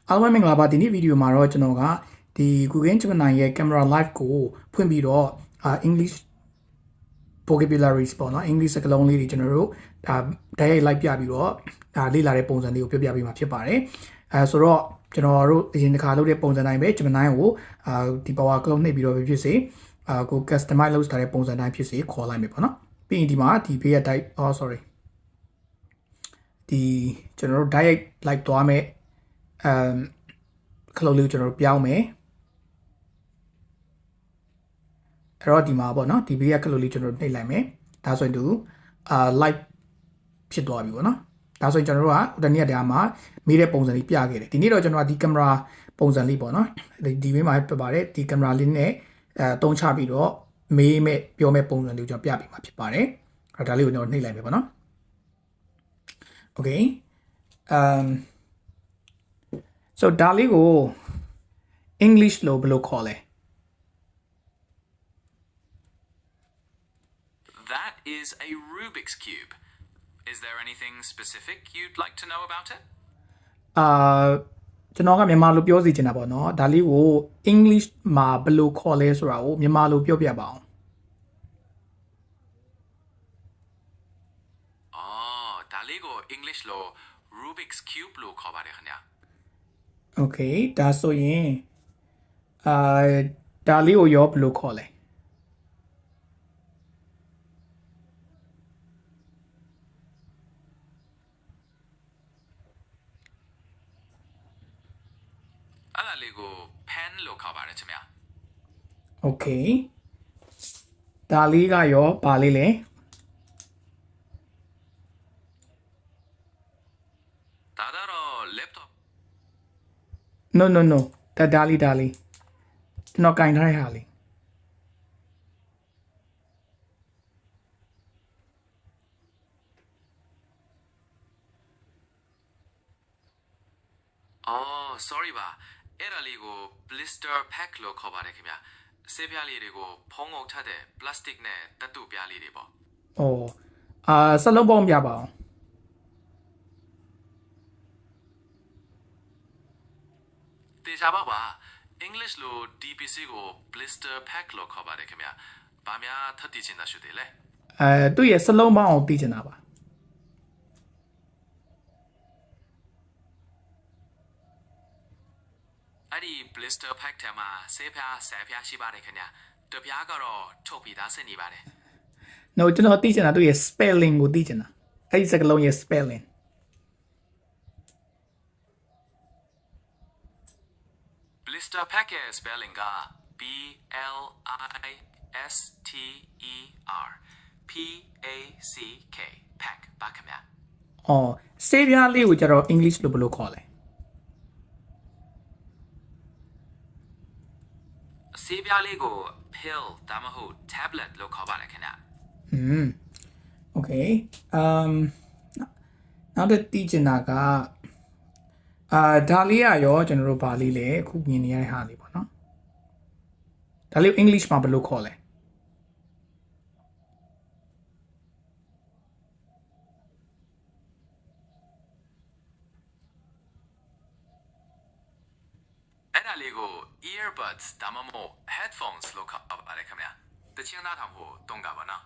အားလုံးပဲမင်္ဂလာပါဒီနေ့ဗီဒီယိုမှာတော့ကျွန်တော်ကဒီ Google Gemini ရဲ့ Camera Live ကိုဖွင့်ပြီးတော့ English vocabularies ပေါ့နော် English စကားလုံးလေးတွေကျွန်တော်တို့ဒါတိုက်ရိုက် live ပြပြီးတော့ဒါလေ့လာတဲ့ပုံစံလေးကိုပြောပြပေးမှာဖြစ်ပါတယ်ဆိုတော့ကျွန်တော်တို့အရင်တစ်ခါလုပ်တဲ့ပုံစံတိုင်းပဲ Gemini ကိုဒီ power clock နှိပ်ပြီးတော့ဖြစ်စေကို customize လုပ်ထားတဲ့ပုံစံတိုင်းဖြစ်စေခေါ်လိုက်မယ်ပေါ့နော်ပြီးရင်ဒီမှာဒီဘေးက type sorry ဒီကျွန်တော်တို့ direct live သွားမယ်ခလုတ်လေးကိုကျွန်တော်တို့ပြောင်းမယ်အဲ့တော့ဒီမှာပေါ့နော်ဒီဘေးကခလုတ်လေးကျွန်တော်တို့နှိပ်လိုက်မယ်ဒါဆိုရင်သူlive ဖြစ်သွားပြီပေါ့နော်ဒါဆိုရင်ကျွန်တော်တို့ကတနည်းတရားမှာမေးတဲ့ပုံစံလေးပြခဲ့တယ်ဒီနေ့တော့ကျွန်တော်ကဒီကင်မရာပုံစံလေးပေါ့နော်ဒီဘေးမှာပြပါတယ်ဒီကင်မရာလေးနဲ့တုံးချပြီးတော့မေးမဲ့ပြောမဲ့ပုံစံလေးကိုကျွန်တော်ပြပေးမှာဖြစ်ပါတယ်အဲ့ဒါလေးကိုကျွန်တော်နှိပ်လိုက်မယ်ပေါ့နော် okay so ဒါလေးကို English လို့ဘယ်လိုခေါ်လဲ That is a Rubik's Cube. Is there anything specific you'd like to know about it? ကျွန်တော်ကမြန်မာလိုပြောစီချင်တာပေါ့နော်ဒါလေးကို English မှာဘယ်လိုခေါ်လဲဆိုတာကိုမြန်မာလိုပြောပြပါအောင် ဒါလေးကို English လို Rubik's Cube လို့ခေါ်ပါတယ်ခင်ဗျာ Okay ဒါဆိုရင်ဒါလေးကိုရောဘယ်လိုခေါ်လဲအဲ့ဒါလေးကို pen လို့ခေါ်ပါတယ်ခင်ဗျာ Okay ဒါလေးကရောဘာလေးလဲဒါတော့ laptop no ဒါလေးကျွန်တော်ကင်ထားတဲ့ဟာလေးsorry ပါအဲ့ဒါလေးကို blister pack လို့ခေါ်ပါတယ်ခင်ဗျာဆေးပြားလေးတွေကိုဖုံးအုပ်ထားတဲ့ plastic နဲ့တတ်တူပြားလေးတွေပေါ့စလုံးပေါင်းပြပါအောင်တေချာပါ English လို့ DPC ကို blister pack လို့ခေါ်ပါတယ်ခင်ဗျာဘာများထပ်တည်ချင်တာရှိသေးလဲသူ့ရဲ့စလုံးပေါင်းအောင်သိချင်တာပါအဲ့ဒီ blister pack ထဲမှာဆေးပြားဆယ်ပြားရှိပါတယ်ခင်ဗျာတပြားကတော့ထုတ်ပြီးသားဆင်နေပါတယ် no ကျွန်တော်သိချင်တာသူ့ရဲ့ spelling ကိုသိချင်တာအဲ့ဒီစကားလုံးရဲ့ spelling blister pack ရဲ့ spelling က B L I S T E R P A C K pack ပါခင်ဗျာဆေးပြားလေးကိုကျတော့ English လို့ဘယ်လိုခေါ်လဲဆေးပြားလေးကို pill ဒါမှမဟုတ် tablet လို့ခေါ်ပါတယ်ခင်ဗျာokay နောက်တစ်သိချင်တာကဒါလေးရောကျွန်တော်တို့ဗာလေးလဲအခုမြင်နေရတဲ့ဟာလေးပေါ့နော်ဒါလေး English မှာဘယ်လိုခေါ်လဲအဲ့ဒါလေးကို earbuds ဒါမှမဟုတ် headphones လို့ခေါ်ပါတယ်ခင်ဗျာတချင်းသားထောင်ဖို့တုံးကပါနော်